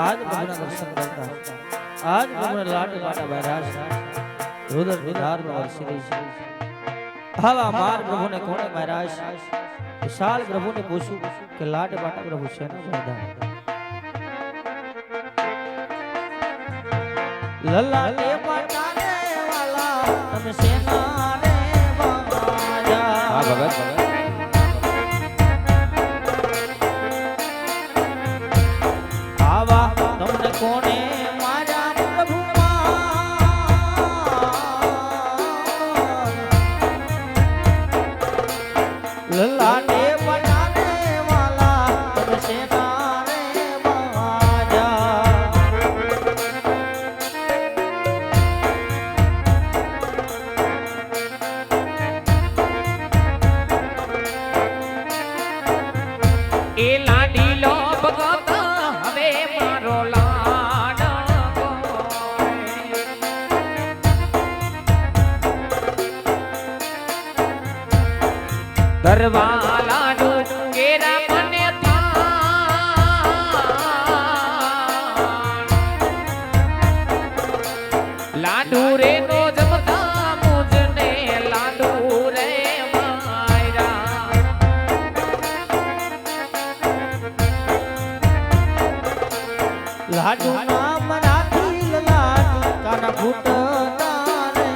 આજ પ્રભુના દર્શન કરતા આજ પ્રભુના લાટ પાટા બહેરાશ રુદર વિધાર નો વર્ષી રહી છે આવા માર પ્રભુને કોણે બહેરાશ વિશાલ પ્રભુને પૂછું કે લાટ પાટા પ્રભુ છે ને બધા લલ્લા ને પાટા રે વાલા તમે સેના રે બાજા હા ભગત આવા તમને કોણે મારા પ્રભુ લલ્લા ને બનાને વાલા તમે સેના રે બાજા એ લાડી લો ભગત હવે મારો લાડ દરવા લાડુ કેરા મને લાડુ રે નો જમતા મુજને લાડુ રે માયરા લાડુ નામ રાખી લાડુ કાના ફૂટતા રે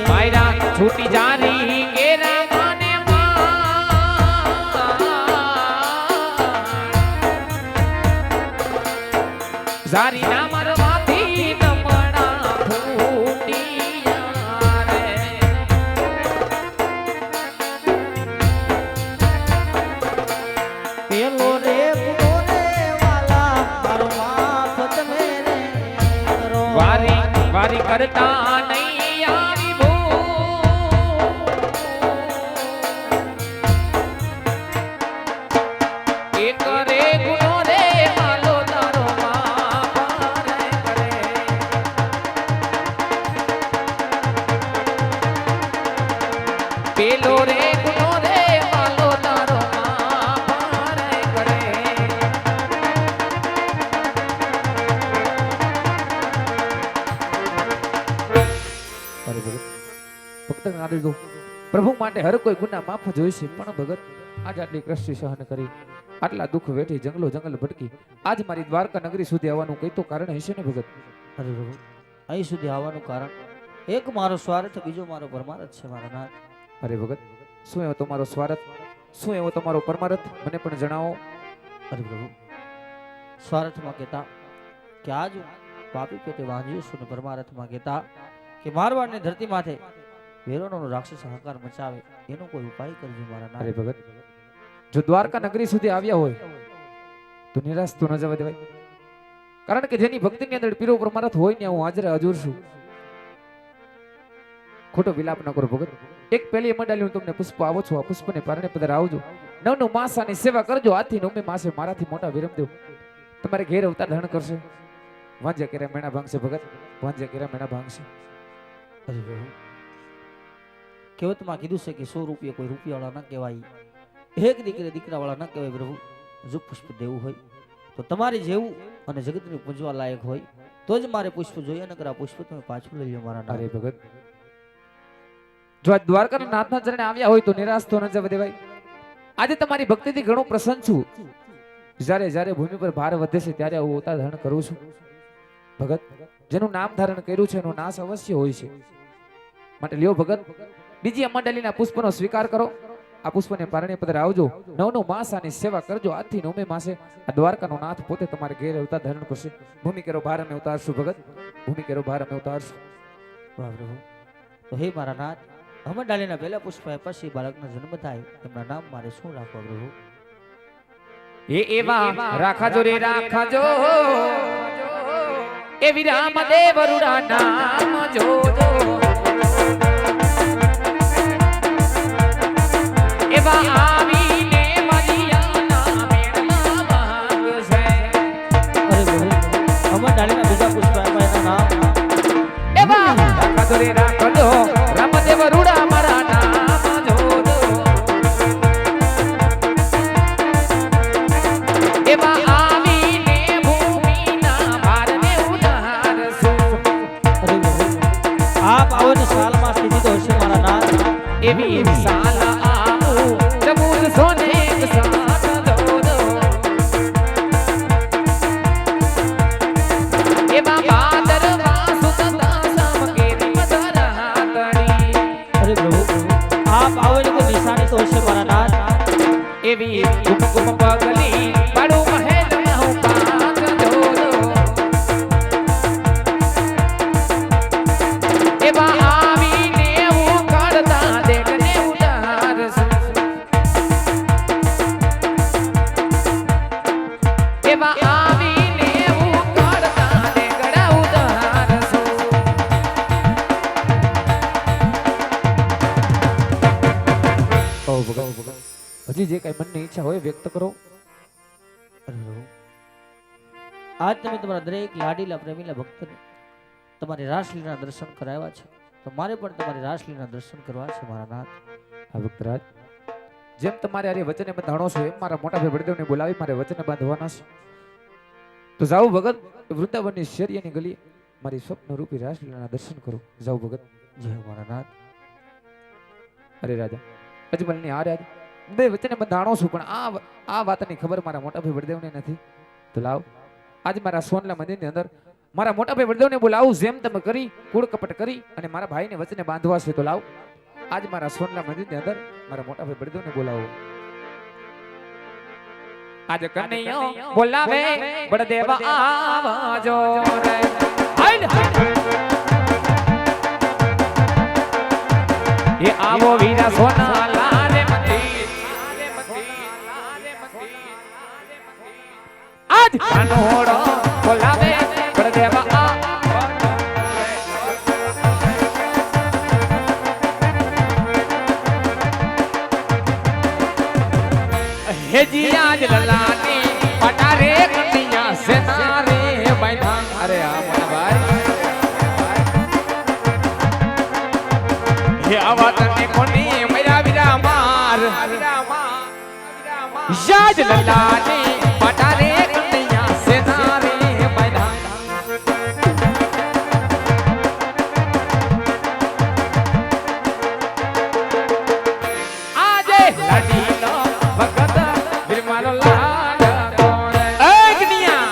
માયરા છૂટી જારી કેરા મને જારી ના મરવાથી નમણા ફૂટિયા રે પેલો રે ગુનો રે વાલા મારો માફ તમે રે કરો વારી વારી કરતા નહીં આવી ભૂ એક રે ગુનો રે માલો તારો માફ રે કરે પેલો રે ગુનો રે માલો તારો માફ રે કરે અરે ભગત ભક્તને આદેશ દો પ્રભુ માટે હર કોઈ ગુના માફ જોઈશે પણ ભગત આજ આટલી કષ્ટી સહન કરી આટલા દુઃખ વેઠી જંગલો જંગલ ભટકી આજ મારી દ્વારકા નગરી સુધી આવવાનું કઈ તો કારણ હશે ને ભગત અરે પ્રભુ અહીં સુધી આવવાનું કારણ એક મારો સ્વાર્થ બીજો મારો પરમાર્થ છે મારા નાથ અરે ભગત શું એવો તમારો સ્વાર્થ શું એવો તમારો પરમાર્થ મને પણ જણાવો અરે પ્રભુ સ્વાર્થમાં કહેતા કે આજ હું પાપી પેટે વાંધ્યું છું ને પરમાર્થમાં કહેતા કે મારવાડની ધરતી માથે વેરોનો રાક્ષસ હાહાકાર મચાવે એનો કોઈ ઉપાય કરજો મારા નાથ અરે ભગત જો દ્વારકા નગરી સુધી આવ્યા હોય તો નિરાશ તો ન જવા દેવાય કારણ કે જેની ભક્તિની અંદર પીરો પરમાર્થ હોય ને હું હાજર હજુર છું ખોટો વિલાપ ન કરો ભગત એક પહેલી મંડાલી હું તમને પુષ્પ આવો છું આ પુષ્પને પારણે પધાર આવજો નવનું માસાની સેવા કરજો આથી નવમી માસે મારાથી મોટા વિરમદેવ તમારે ઘેર અવતાર ધારણ કરશે વાંજ્યા કેરા મેણા ભાંગશે ભગત વાંજ્યા કેરા મેણા ભાંગશે અરે પ્રભુ કહેવતમાં કીધું છે કે 100 રૂપિયા કોઈ રૂપિયાવાળા ન કહેવાય એક દીકરી દીકરાવાળા ન કહેવાય પ્રભુ જો પુષ્પ દેવું હોય તો તમારે જેવું અને જગતને પૂજવા લાયક હોય તો જ મારે પુષ્પ જોઈએ નકર આ પુષ્પ તમે પાછું લઈ લો મારા અરે નાથ ભગત જો આ દ્વારકાના નાથના ચરણે આવ્યા હોય તો નિરાશ તો ન જવા દેવાય આજે તમારી ભક્તિથી ઘણો પ્રસન્ન છું જ્યારે જ્યારે ભૂમિ પર ભાર વધે છે ત્યારે હું અવતાર ધારણ કરું છું ભગત જેનું નામ ધારણ કર્યું છે એનો નાશ અવશ્ય હોય છે માટે લ્યો ભગત બીજી અમંડલીના પુષ્પનો સ્વીકાર કરો આ પુષ્પને પારણે પધાર આવજો નવનો માસ આની સેવા કરજો આજથી નવમે માસે આ દ્વારકાનો નાથ પોતે તમારે ઘેર અવતાર ધારણ કરશે ભૂમિ કેરો ભાર અમે ઉતારશું ભગત ભૂમિ કેરો ભાર અમે ઉતારશું વાહ પ્રભુ તો હે મારા નાથ અમરડાલીના પહેલા પુષ્પ પછી બાળકનો જન્મ થાય એમના નામ મારે શું રાખવા પ્રભુ એ એવા રાખાજો રે રાખાજો એવી રામદેવ રૂડા નામ જોજો એવા આવીને મરિયાના મેળમાં ભાંગશે અરે પ્રભુ અમરડાલીના બીજા પુષ્પ એના નામ એવા રાખાજો રે રાખાજો રામદેવ રૂડા મારા નામ જોજો એવા આવીને ભૂમિ એવી વિશાલ આવું ચબૂર સોને સાથ દો દો એવા બાદર વાસુ સદા સમકેરી મધર હાતડી અરે પ્રભુ આપ આવો ને કોઈ નિશાની તો હશે મારા નાથ એવી કુમકુમ પગલી બડો મહેલ મહુ પાક દો દો એવા આવીને હું કાઢતા દેખને ઉડારશું એવા આવીને હું કાઢતા દેખડા ઉડારશું ઓ ભગવાન હજી જે કઈ મનની ઈચ્છા હોય વ્યક્ત કરો. અરે પ્રભુ આજ તમે તમારા દરેક લાડીલા પ્રેમીલા ભક્તોને તમારી રાસલીલાના દર્શન કરાવ્યા છે તો મારે પણ તમારી રાસલીલાના દર્શન કરવા છે મારા નાથ. હા ભક્તરાજ, જેમ તમારે આરે વચને બંધાણો છો એમ મારા મોટા ભાઈ બળદેવને બોલાવી મારે વચને બાંધવાના છે. તો જાઓ ભગત, વૃંદાવનની શેરીની ગલી મારી સ્વપ્ન રૂપી રાસલીલાના દર્શન કરો. જાઓ ભગત. જય હો મારા નાથ. અરે રાજા અજમલની આ રાજ બે વચને બંધાણો છું પણ આ વાતની ખબર મારા મોટા ભાઈ બળદેવને નથી. તો લાવ આજ મારા સોનલા મંદિરની અંદર મારા મોટા ભાઈ બળદેવને બોલાવું જેમ તમે કરી કૂળ કપટ કરી અને મારા ભાઈને વચને બાંધવા છે. તો લાવ આજ મારા સોનલા મંદિરની અંદર મારા મોટા ભાઈ બળદેવને બોલાવો. આજ કનૈયો બોલાવે બળદેવ આવજો રે હાલ એ આવો વીરા સોના લાલે મંદિર આજ કાનોડો બોલાવે બળદેવ હેજી આજ લલાની પટારે કન્યા સેના રે બૈઠા. અરે આ મોટા ભાઈ હે આવા તને કોની મૈરા વિરા માર યાજ લલાની પટારે કન્યા સેના રે બૈઠા. આજે લાડીનો ભગત મારો લાડ કોણ એ કન્યા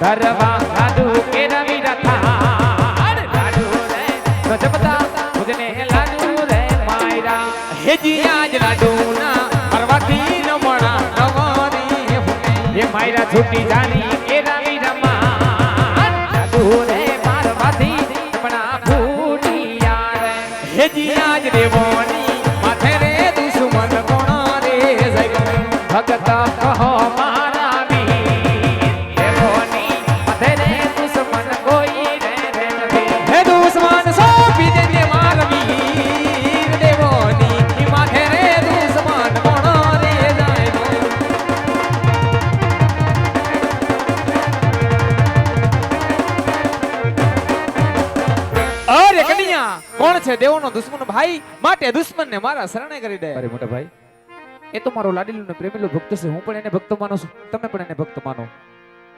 ધરવા લાડુ કે રવિ રથા લાડુ રે ગજબતા મુજને લાડુ રે માયરા હેજી આજ લાડુ ના પરવાથી ન મણા નવરી હે માયરા છૂટી જાની કે રવિ રમા લાડુ રે પરવાથી પણા ફૂટિયા રે હેજી આજ દેવોની ભગત કહો મારા વીર દેવોની મધરે દુશ્મન કોઈ રે રે નથી હે દુશ્મન સોંપી દેજે મારા વીર દેવોની મધરે દુશ્મન કોણ રે જાય અરે કન્યા કોણ છે દેવોનો દુશ્મન ભાઈ માટે દુશ્મનને મારા શરણે કરી દે. અરે મોટા ભાઈ એ તો મારો લાડીલો ને પ્રેમીલો ભક્ત છે. હું પણ એને ભક્ત માનું છું, તમે પણ એને ભક્ત માનો.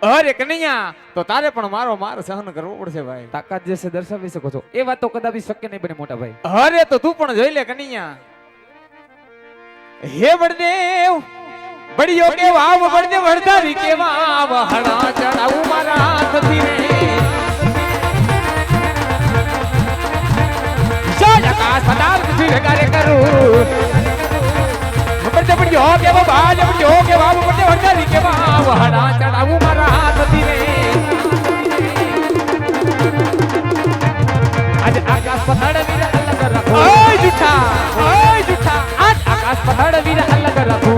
અરે કનૈયા તો તારે પણ મારો માર સહન કરવો પડશે ભાઈ. તાકાત જે છે દર્શાવી શકો છો એ વાત તો કદાપી શક્ય નહીં બને મોટા ભાઈ. અરે તો તું પણ જોઈ લે કનૈયા. હે બળદેવ બળિયો કે વાવ બળદેવ વરદારી કે વાવ હણા ચડાવું મારા હાથથી રે આકાશ પતાલ પૃથ્વી ભેગારે કરું બળદેવ કે બાજ બળિયો કે વાવ બળદેવ વરદારી કે વાવ હણા ચડાવું મારા હાથથી રે આજ આકાશ પતાળ વીર અલગ રાખો ઓય જૂઠા આજ આકાશ પતાળ વીર અલગ રાખો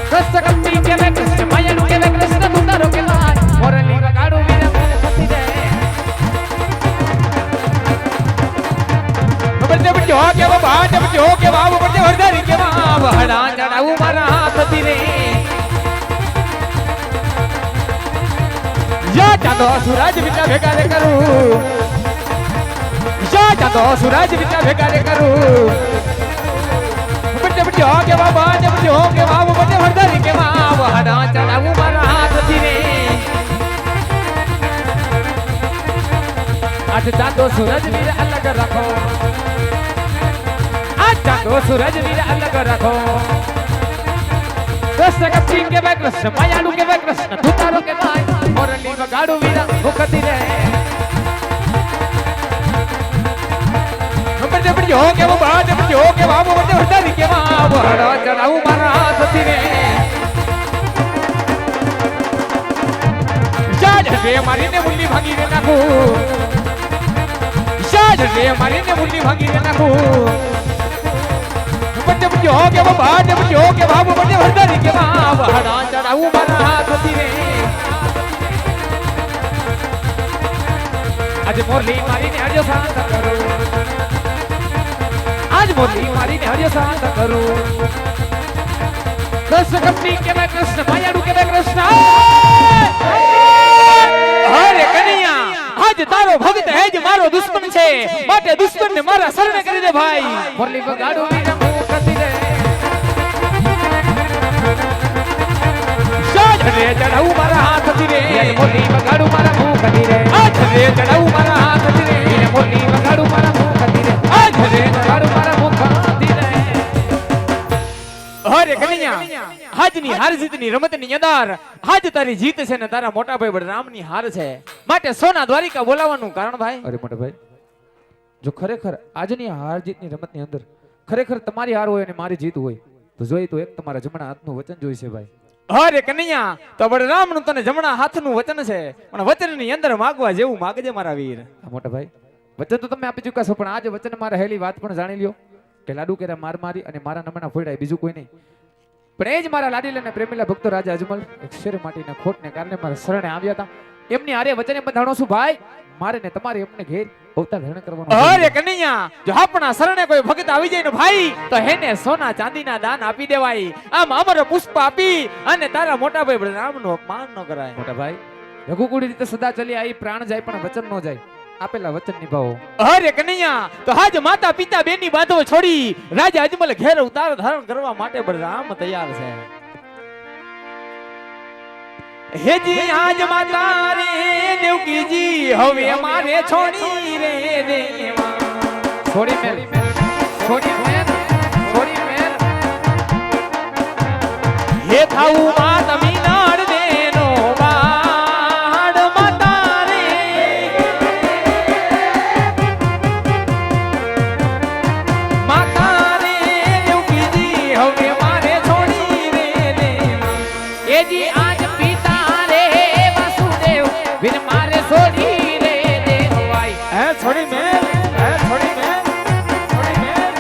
કૃષ્ણ કપટી કે મે કૃષ્ણ માયણું કે મે કૃષ્ણ સુંદરો કે લાય મોરલી વગાડું વીર મને સતી દે બળદેવ કે બાજ બળદેવ કે વાવ બળદેવ વરદારી કે વાવ હણા ચડાવું મારા હાથથી રે યા ચાંદો સૂરજ વિટા ભેગા રે કરું યા ચાંદો સૂરજ વિટા ભેગા રે કરું બળદેવ કે બાબા બળદેવ કે વાવ બળદેવ વરદારી કે વાવ હણા ચડાવું મારા હાથથી રે આજ ચાંદો સૂરજ વીર અલગ રાખો આજ ચાંદો સૂરજ વીર અલગ રાખો કૃષ્ણ કપી કે ભાઈ કૃષ્ણ માયાડું કે ભાઈ કૃષ્ણ તું તારો કે ભાઈ મોરલી વગાડું વીરા મુખતી રે બડે બડે હો કે બાડ બડે હો કે બાબો બડે હડારી કે બાબો હડા ચડાવું મારા હાથથી રે જાજ રે મારીને મુંડી ભાગી રે નાખું જાજ રે મારીને મુંડી ભાગી રે નાખું બડે બડે હો કે બાડ બડે હો કે બાબો બડે હડારી કે બાબો હડા ચડાવું મારા હાથથી રે આજે મોરલી મારીને હડ્યો શાંત કરો आज मोरली मारी ने हरिया शांत करो कृष्ण कपी के मैं कृष्ण मायाडू के मैं कृष्ण अरे कन्हैया आज तारो भक्त है जो मारो दुश्मन छे माटे दुश्मन ने मारा शरण કરી દે ભાઈ મોરલી વગાડો વીરા મુખતી રે સાજ રે ચડાઉ મારા હાથથી રે મોરલી વગાડો મારા મુખતી રે આજ રે ચડાઉ મારા હાથથી રે મોરલી વગાડો મારા મુખતી રે આજ રે ચડાઉ મારા મુખતી રે અરે કન્હૈયા આજની હાર જીતની રમતની અંદર આજ તારી જીત છે ને તારા મોટા ભાઈ બળરામની હાર છે માટે સોના દ્વારિકા બોલાવવાનું કારણ ભાઈ અરે મોટા ભાઈ જો ખરેખર આજની હાર જીતની રમતની અંદર ખરેખર તમારી હાર હોય અને મારી જીત હોય તો જોઈ તો એક તમારા જમણા હાથનું વચન જોઈશે ભાઈ અરે કન્હૈયા તો બળરામનું તને જમણા હાથનું વચન છે પણ વચનની અંદર માગવા જેવું માગજે મારા વીર મોટા ભાઈ વચન તો તમે આપી ચૂક્યા છો પણ આજે વચન મારે હેલી વાત પણ જાણી લ્યો કે લાડુ કેરા માર મારી અને મારા નમણા ફોડાય બીજું કોઈ નહીં પણ એ જ મારા લાડીલા અને પ્રેમીલા ભક્તો રાજા અજમલ એક શેર માટીના ખોટને કારણે મારા શરણે આવ્યા હતા એમની હારે વચને બંધાણો છું ભાઈ મારે ને તમારે એમને ઘેર અવતાર ધારણ કરવાનો અરે કન્હૈયા જો આપણા શરણે કોઈ ભગત આવી જાય ને ભાઈ તો હેને સોના ચાંદીના દાન આપી દેવાય આમ અમર પુષ્પ આપી અને તારા મોટા ભાઈ બળરામનું અપમાન ન કરાય મોટા ભાઈ રઘુકુળી રીતે સદા ચલી આવી પ્રાણ જાય પણ વચન ન જાય આપેલા વચન નિભાવો અરે કન્હૈયા તો આજ માતા પિતા બેની બાંધો છોડી રાજા અજમલ ઘેર અવતાર ધારણ કરવા માટે બળરામ તૈયાર છે હેજી આજ માતા રે દેવકીજી હવે મારે છોડી રે દેવા છોડી મેલ છોડી મેલ છોડી મેલ હે થાઉ માત મીનાડ દેનો બાડ માતા રે માતા રે દેવકીજી હવે મારે છોડી રે દેવા એજી આજ પિતા રે વાસુદેવ વિન મારે છોડી રે દેવાય હે છોડી મેલ હે છોડી મેલ છોડી મેલ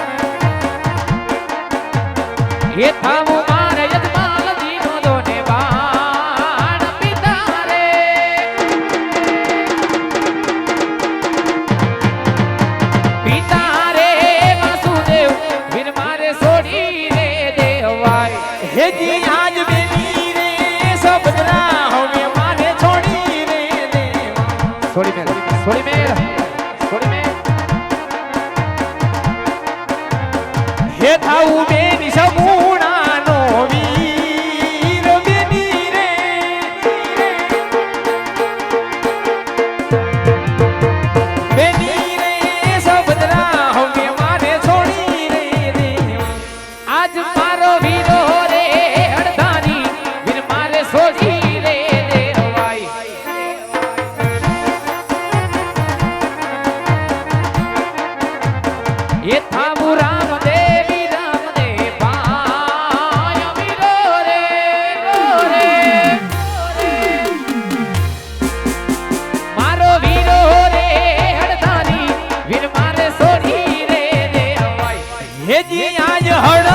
હે થાઉ મારે યજમાન દીનો દોને બાણ પિતા રે પિતા રે વાસુદેવ વિન મારે છોડી રે દેવાય હેજી આજ બેની રે સબદરા હવે મારે છોડી રે દેવા છોડી મેલ છોડી મેલ છોડી મેલ હે થાઉ બેની સમૂણાનો વીર બેની રે બેની રે સબદરા હવે મારે છોડી રે દેવા આજ મારો વીરો રે અડધાની વિન મારે છોડી રે દેવાય એ થામુ રામ દેવી રામ દે પાય વીરો રે મારો વીરો રે અડધાની વિન મારે છોડી રે દેવાય હેજી આજ હળ